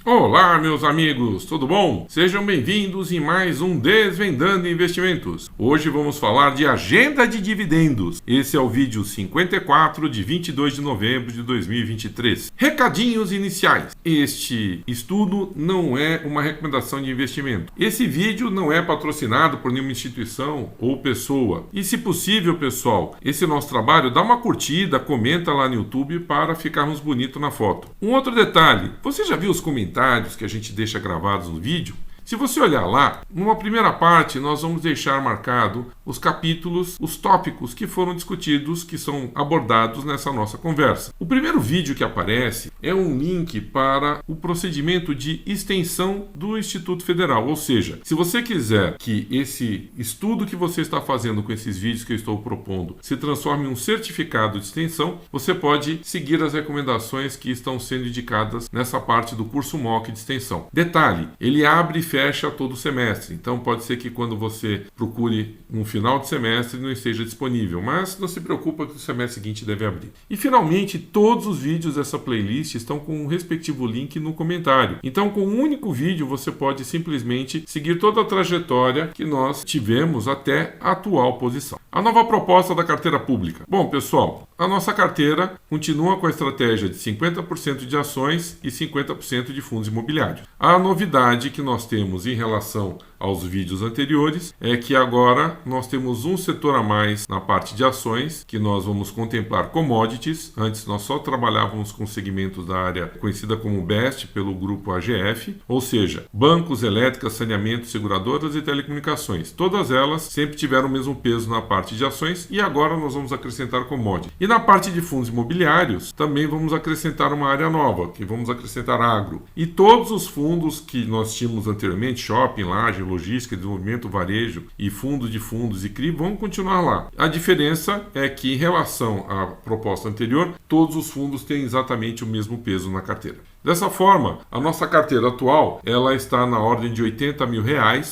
Olá, meus amigos, tudo bom? Sejam bem-vindos em mais um Desvendando Investimentos. Hoje vamos falar de agenda de dividendos. Esse é o vídeo 54 de 22 de novembro de 2023. Recadinhos iniciais. Este estudo não é uma recomendação de investimento. Esse vídeo não é patrocinado por nenhuma instituição ou pessoa. E se possível, pessoal, esse nosso trabalho, dá uma curtida, comenta lá no YouTube para ficarmos bonitos na foto. Um outro detalhe, você já viu os comentários que a gente deixa gravados no vídeo? Se você olhar lá, numa primeira parte nós vamos deixar marcado os capítulos, os tópicos que foram discutidos, que são abordados nessa nossa conversa. O primeiro vídeo que aparece é um link para o procedimento de extensão do Instituto Federal, ou seja, se você quiser que esse estudo que você está fazendo com esses vídeos que eu estou propondo se transforme em um certificado de extensão, você pode seguir as recomendações que estão sendo indicadas nessa parte do curso MOOC de extensão. Detalhe, ele abre e fecha todo o semestre, então pode ser que quando você procure no final de semestre não esteja disponível, mas não se preocupa que o semestre seguinte deve abrir. E finalmente, todos os vídeos dessa playlist estão com o respectivo link no comentário. Então, com um único vídeo, você pode simplesmente seguir toda a trajetória que nós tivemos até a atual posição. A nova proposta da carteira pública. Bom, pessoal, a nossa carteira continua com a estratégia de 50% de ações e 50% de fundos imobiliários. A novidade que nós temos em relação aos vídeos anteriores é que agora nós temos um setor a mais na parte de ações, que nós vamos contemplar commodities. Antes nós só trabalhávamos com segmentos da área conhecida como BEST pelo grupo AGF, ou seja, bancos, elétricas, saneamento, seguradoras e telecomunicações. Todas elas sempre tiveram o mesmo peso na parte de ações e agora nós vamos acrescentar commodities. E na parte de fundos imobiliários também vamos acrescentar uma área nova, que vamos acrescentar agro. E todos os fundos que nós tínhamos anteriormente, shopping, laje, logística, desenvolvimento, varejo e fundo de fundos e CRI vão continuar lá. A diferença é que, em relação à proposta anterior, todos os fundos têm exatamente o mesmo peso na carteira. Dessa forma, a nossa carteira atual ela está na ordem de R$80 mil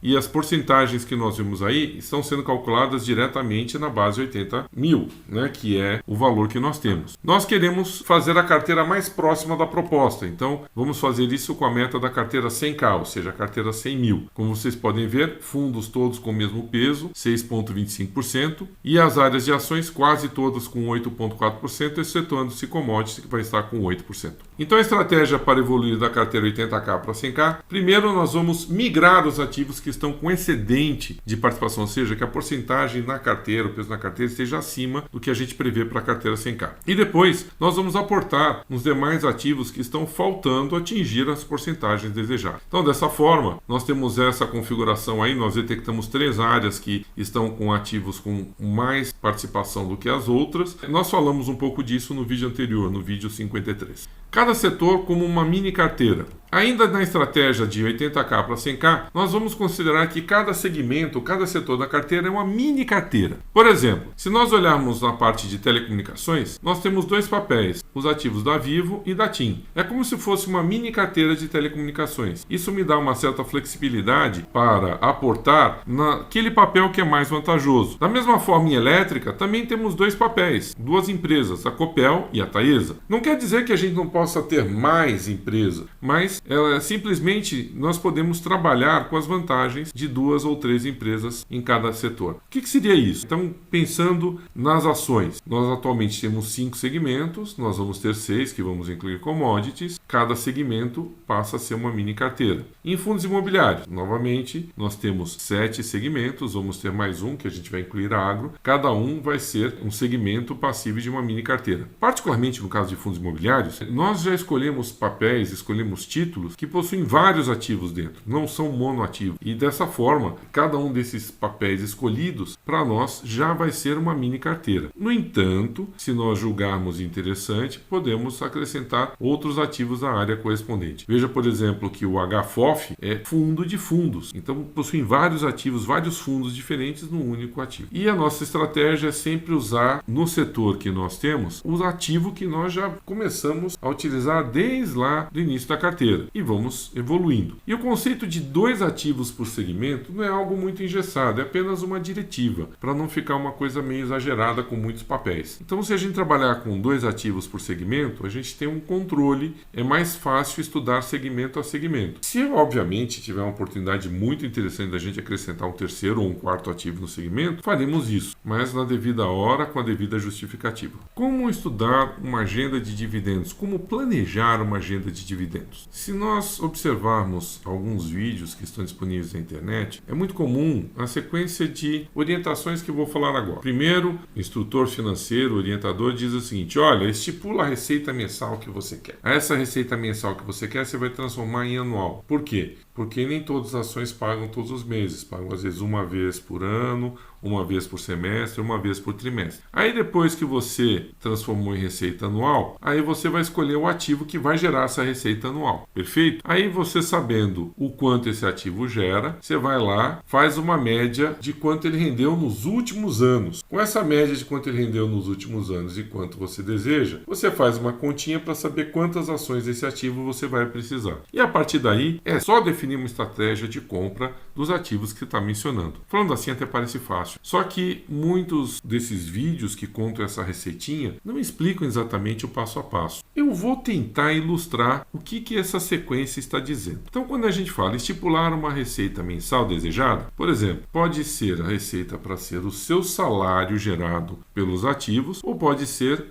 e as porcentagens que nós vimos aí estão sendo calculadas diretamente na base 80 mil, que é o valor que nós temos. Nós queremos fazer a carteira mais próxima da proposta, então vamos fazer isso com a meta da carteira 100K, ou seja, a carteira 100 mil. Como vocês podem ver, fundos todos com o mesmo peso, 6,25%, e as áreas de ações quase todas com 8,4%, excetuando-se commodities, que vai estar com 8%. Então a estratégia para evoluir da carteira 80K para 100K, primeiro nós vamos migrar os ativos que estão com excedente de participação, ou seja, que a porcentagem na carteira, o peso na carteira esteja acima do que a gente prevê para a carteira 100K. E depois nós vamos aportar nos demais ativos que estão faltando atingir as porcentagens desejadas. Então dessa forma, nós temos essa configuração aí, nós detectamos 3 áreas que estão com ativos com mais participação do que as outras. Nós falamos um pouco disso no vídeo anterior, no vídeo 53. Cada setor como uma mini carteira. Ainda na estratégia de 80K para 100K, nós vamos considerar que cada segmento, cada setor da carteira é uma mini carteira. Por exemplo, se nós olharmos na parte de telecomunicações, nós temos 2 papéis, os ativos da Vivo e da TIM. É como se fosse uma mini carteira de telecomunicações. Isso me dá uma certa flexibilidade para aportar naquele papel que é mais vantajoso. Da mesma forma, em elétrica, também temos 2 papéis, 2 empresas, a Copel e a Taesa. Não quer dizer que a gente não possa ter mais empresas, mas simplesmente nós podemos trabalhar com as vantagens de 2 ou 3 empresas em cada setor. O que seria isso? Então, pensando nas ações, nós atualmente temos 5 segmentos, nós vamos ter 6 que vamos incluir commodities, cada segmento passa a ser uma mini carteira. Em fundos imobiliários, novamente, nós temos 7 segmentos, vamos ter mais um que a gente vai incluir agro, cada um vai ser um segmento passível de uma mini carteira. Particularmente no caso de fundos imobiliários, nós já escolhemos papéis, escolhemos títulos que possuem vários ativos dentro, não são monoativos. E dessa forma, cada um desses papéis escolhidos, para nós, já vai ser uma mini carteira. No entanto, se nós julgarmos interessante, podemos acrescentar outros ativos à área correspondente. Veja, por exemplo, que o HFOF é fundo de fundos, então possuem vários ativos, vários fundos diferentes num único ativo. E a nossa estratégia é sempre usar no setor que nós temos, o ativo que nós já começamos a utilizar desde lá do início da carteira. carteira e vamos evoluindo. E o conceito de 2 ativos por segmento não é algo muito engessado, é apenas uma diretiva, para não ficar uma coisa meio exagerada com muitos papéis. Então, se a gente trabalhar com 2 ativos por segmento, a gente tem um controle, é mais fácil estudar segmento a segmento. Se, obviamente, tiver uma oportunidade muito interessante da gente acrescentar um 3º ou um 4º ativo no segmento, faremos isso, mas na devida hora, com a devida justificativa. Como estudar uma agenda de dividendos? Como planejar uma agenda de dividendos? Se nós observarmos alguns vídeos que estão disponíveis na internet, é muito comum a sequência de orientações que eu vou falar agora. Primeiro, o instrutor financeiro, orientador, diz o seguinte: olha, estipula a receita mensal que você quer. Essa receita mensal que você quer, você vai transformar em anual. Por quê? Porque nem todas as ações pagam todos os meses, pagam às vezes uma vez por ano, uma vez por semestre, uma vez por trimestre. Aí depois que você transformou em receita anual, aí você vai escolher o ativo que vai gerar essa receita anual, perfeito? Aí você sabendo o quanto esse ativo gera, você vai lá, faz uma média de quanto ele rendeu nos últimos anos. Com essa média de quanto ele rendeu nos últimos anos e quanto você deseja, você faz uma continha para saber quantas ações desse ativo você vai precisar. E a partir daí, é só definir uma estratégia de compra dos ativos que você está mencionando. Falando assim até parece fácil. Só que muitos desses vídeos que contam essa receitinha não explicam exatamente o passo a passo. Eu vou tentar ilustrar o que essa sequência está dizendo. Então, quando a gente fala estipular uma receita mensal desejada, por exemplo, pode ser a receita para ser o seu salário gerado pelos ativos ou pode ser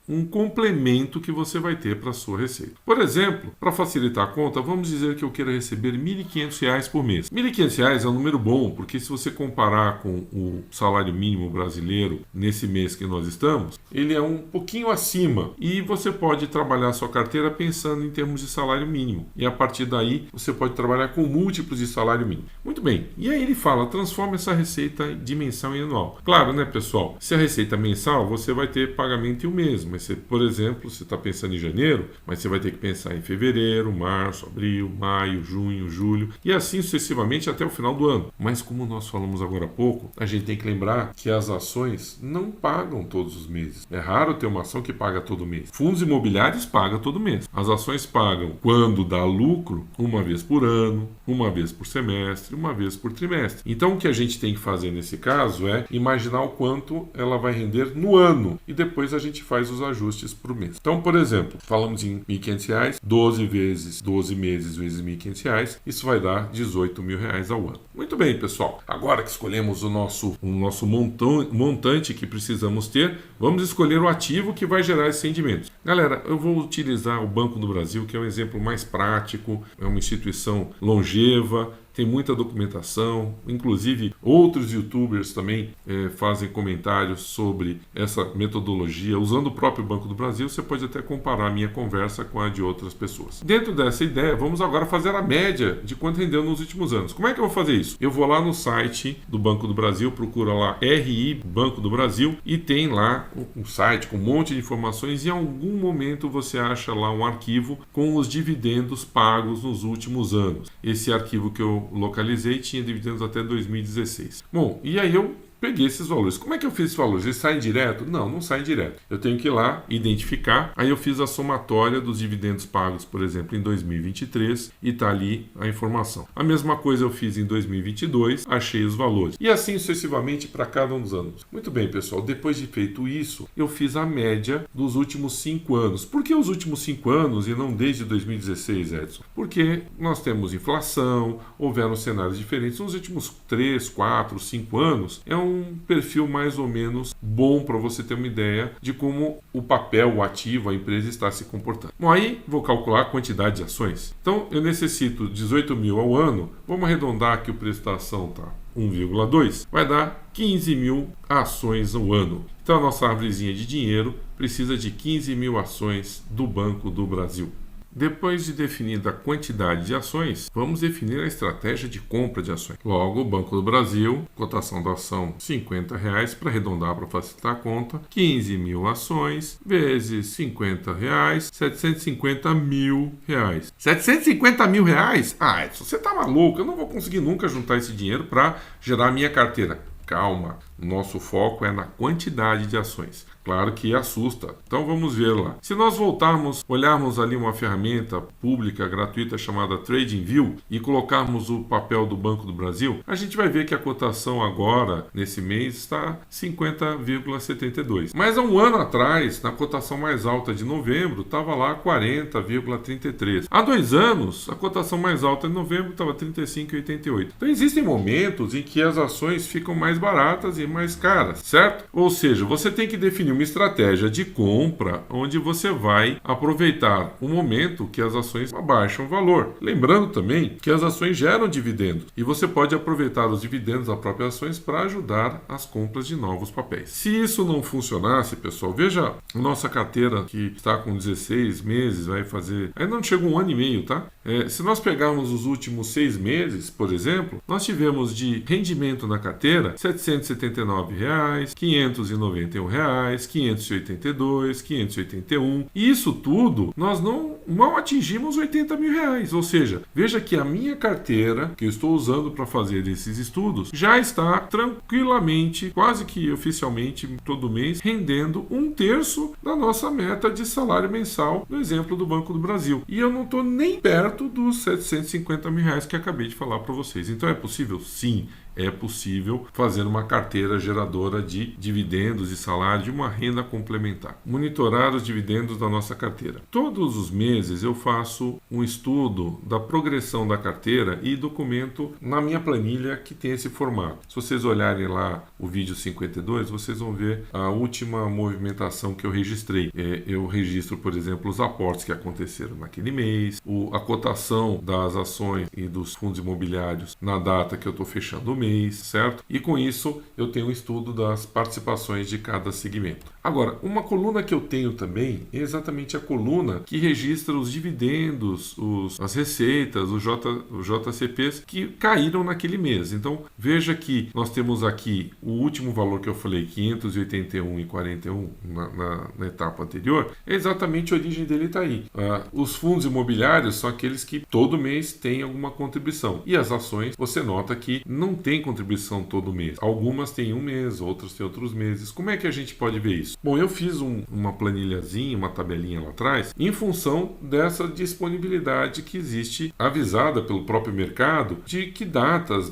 um complemento que você vai ter para a sua receita. Por exemplo, para facilitar a conta, vamos dizer que eu queira receber R$ 1.500 por mês. R$ 1.500 é um número bom, porque se você comparar com o salário mínimo brasileiro nesse mês que nós estamos, ele é um pouquinho acima e você pode trabalhar a sua carteira pensando em termos de salário mínimo. E a partir daí, você pode trabalhar com múltiplos de salário mínimo. Muito bem. E aí ele fala, transforma essa receita de mensal em anual. Claro, né, pessoal? Se a receita é mensal, você vai ter pagamento em um mês. Mas, por exemplo, você está pensando em janeiro, mas você vai ter que pensar em fevereiro, março, abril, maio, junho, julho e assim sucessivamente até o final do ano. Mas como nós falamos agora há pouco, a gente tem que lembrar que as ações não pagam todos os meses. É raro ter uma ação que paga todo mês. Fundos imobiliários pagam todo mês. As ações pagam quando dá lucro, uma vez por ano, uma vez por semestre, uma vez por trimestre. Então o que a gente tem que fazer nesse caso é imaginar o quanto ela vai render no ano e depois a gente faz os ajustes para o mês. Então, por exemplo, falamos em R$ 1.500, 12 vezes 12 meses vezes R$ 1.500, isso vai dar R$ 18.000 ao ano. Muito bem, pessoal. Agora que escolhemos o nosso montante que precisamos ter, vamos escolher o ativo que vai gerar esses rendimentos. Galera, eu vou utilizar o Banco do Brasil, que é um exemplo mais prático, é uma instituição longeva, tem muita documentação, inclusive outros youtubers também fazem comentários sobre essa metodologia. Usando o próprio Banco do Brasil, você pode até comparar a minha conversa com a de outras pessoas. Dentro dessa ideia, vamos agora fazer a média de quanto rendeu nos últimos anos. Como é que eu vou fazer isso? Eu vou lá no site do Banco do Brasil, procura lá RI Banco do Brasil e tem lá um site com um monte de informações e em algum momento você acha lá um arquivo com os dividendos pagos nos últimos anos. Esse arquivo que eu localizei tinha dividendos até 2016. Bom, e aí eu peguei esses valores. Como é que eu fiz esses valores? Eles saem direto? Não, não saem direto. Eu tenho que ir lá, identificar. Aí eu fiz a somatória dos dividendos pagos, por exemplo, em 2023 e está ali a informação. A mesma coisa eu fiz em 2022, achei os valores. E assim sucessivamente para cada um dos anos. Muito bem, pessoal. Depois de feito isso, eu fiz a média dos últimos 5 anos. Por que os últimos 5 anos e não desde 2016, Edson? Porque nós temos inflação, houveram cenários diferentes. Nos últimos 3, 4, 5 anos, é um perfil mais ou menos bom para você ter uma ideia de como o papel, o ativo, a empresa está se comportando. Bom, aí vou calcular a quantidade de ações. Então, eu necessito 18 mil ao ano. Vamos arredondar que o preço da ação está 1,2. Vai dar 15 mil ações ao ano. Então, a nossa árvorezinha de dinheiro precisa de 15 mil ações do Banco do Brasil. Depois de definida a quantidade de ações, vamos definir a estratégia de compra de ações. Logo, o Banco do Brasil, cotação da ação R$ 50, para arredondar para facilitar a conta, 15 mil ações vezes R$ 50, R$ 750 mil. R$ 750 mil? Ah, Edson, você tá maluco? Eu não vou conseguir nunca juntar esse dinheiro para gerar a minha carteira. Calma, nosso foco é na quantidade de ações. Claro que assusta. Então vamos ver lá. Se nós olharmos ali uma ferramenta pública gratuita chamada TradingView e colocarmos o papel do Banco do Brasil, a gente vai ver que a cotação agora, nesse mês, está 50,72. Mas há um ano atrás, na cotação mais alta de novembro, estava lá 40,33. Há 2 anos, a cotação mais alta de novembro estava 35,88. Então existem momentos em que as ações ficam mais baratas e mais caras, certo? Ou seja, você tem que definir uma estratégia de compra onde você vai aproveitar o momento que as ações abaixam o valor. Lembrando também que as ações geram dividendos e você pode aproveitar os dividendos das próprias ações para ajudar as compras de novos papéis. Se isso não funcionasse, pessoal, veja a nossa carteira que está com 16 meses, vai fazer... Ainda não chegou 1 ano e meio, tá? Se nós pegarmos os últimos 6 meses, por exemplo, nós tivemos de rendimento na carteira R$ 779, R$ 591, R$ 582, 581. E isso tudo, nós mal atingimos R$ 80 mil. Ou seja, veja que a minha carteira, que eu estou usando para fazer esses estudos, já está tranquilamente, quase que oficialmente, todo mês, rendendo 1/3 da nossa meta de salário mensal, no exemplo do Banco do Brasil. E eu não estou nem perto dos R$ 750 mil que acabei de falar para vocês. Então é possível? Sim. É possível fazer uma carteira geradora de dividendos e salário de uma renda complementar. Monitorar os dividendos da nossa carteira. Todos os meses eu faço um estudo da progressão da carteira e documento na minha planilha que tem esse formato. Se vocês olharem lá o vídeo 52, vocês vão ver a última movimentação que eu registrei. Eu registro, por exemplo, os aportes que aconteceram naquele mês, a cotação das ações e dos fundos imobiliários na data que eu estou fechando o mês, certo? E com isso eu tenho um estudo das participações de cada segmento. Agora, uma coluna que eu tenho também é exatamente a coluna que registra os dividendos, as receitas, os JCPs que caíram naquele mês. Então, veja que nós temos aqui o último valor que eu falei, 581,41 na etapa anterior, é exatamente a origem dele está aí. Os fundos imobiliários são aqueles que todo mês têm alguma contribuição. E as ações, você nota que não tem contribuição todo mês. Algumas têm um mês, outras têm outros meses. Como é que a gente pode ver isso? Bom, eu fiz uma planilhazinha, uma tabelinha lá atrás, em função dessa disponibilidade que existe, avisada pelo próprio mercado, de que datas,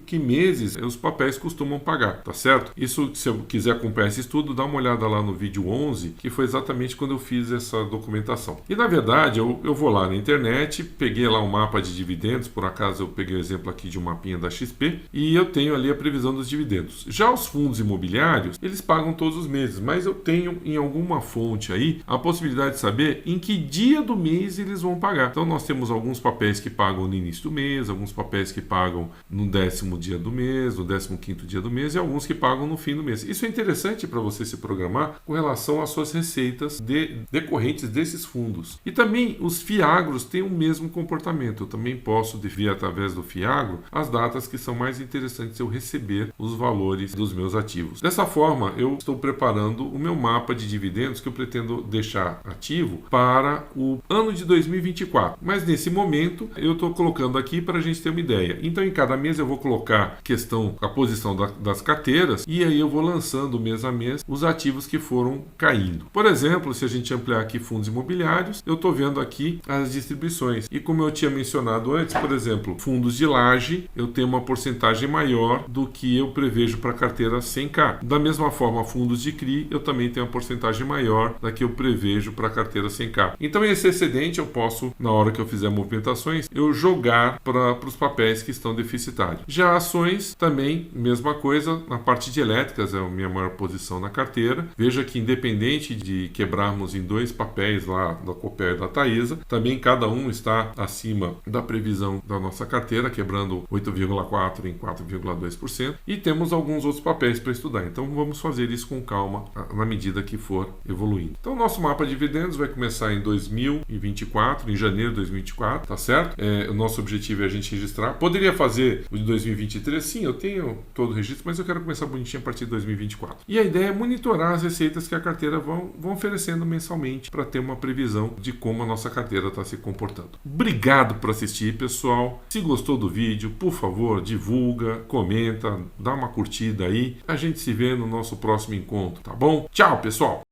que meses os papéis costumam pagar, tá certo? Isso, se eu quiser acompanhar esse estudo, dá uma olhada lá no vídeo 11, que foi exatamente quando eu fiz essa documentação. E na verdade, eu vou lá na internet, peguei lá um mapa de dividendos, por acaso eu peguei o exemplo aqui de um mapinha da XP, e eu tenho ali a previsão dos dividendos. Já os fundos imobiliários, eles pagam todos os meses, mas eu tenho em alguma fonte aí a possibilidade de saber em que dia do mês eles vão pagar. Então nós temos alguns papéis que pagam no início do mês, alguns papéis que pagam no 10º dia do mês, no 15º dia do mês e alguns que pagam no fim do mês. Isso é interessante para você se programar com relação às suas receitas decorrentes desses fundos. E também os FIAGROS têm o mesmo comportamento. Eu também posso ver através do FIAGRO as datas que são mais interessantes eu receber os valores dos meus ativos. Dessa forma, eu estou preparando o meu mapa de dividendos que eu pretendo deixar ativo para o ano de 2024. Mas nesse momento, eu estou colocando aqui para a gente ter uma ideia. Então, em cada mês eu vou colocar a posição das carteiras e aí eu vou lançando mês a mês os ativos que foram caindo. Por exemplo, se a gente ampliar aqui fundos imobiliários, eu estou vendo aqui as distribuições. E como eu tinha mencionado antes, por exemplo, fundos de laje, eu tenho uma porcentagem maior do que eu prevejo para a carteira 100K. Da mesma forma, fundos de CRI, eu também tenho uma porcentagem maior da que eu prevejo para a carteira 100K. Então, esse excedente eu posso, na hora que eu fizer movimentações, eu jogar para os papéis que estão deficitários. Já ações, também, mesma coisa, na parte de elétricas é a minha maior posição na carteira. Veja que independente de quebrarmos em 2 papéis lá, da Copel e da Taesa, também cada um está acima da previsão da nossa carteira, quebrando 8,4% em 4,2%. E temos alguns outros papéis para estudar. Então, vamos fazer isso com calma na medida que for evoluindo. Então, nosso mapa de dividendos vai começar em 2024, em janeiro de 2024, tá certo? O nosso objetivo é a gente registrar. Poderia fazer o de 2023? Sim, eu tenho todo o registro, mas eu quero começar bonitinho a partir de 2024. E a ideia é monitorar as receitas que a carteira vão oferecendo mensalmente para ter uma previsão de como a nossa carteira está se comportando. Obrigado por assistir, pessoal. Se gostou do vídeo, por favor, divulga. divulga, comenta, dá uma curtida aí. A gente se vê no nosso próximo encontro, tá bom? Tchau, pessoal!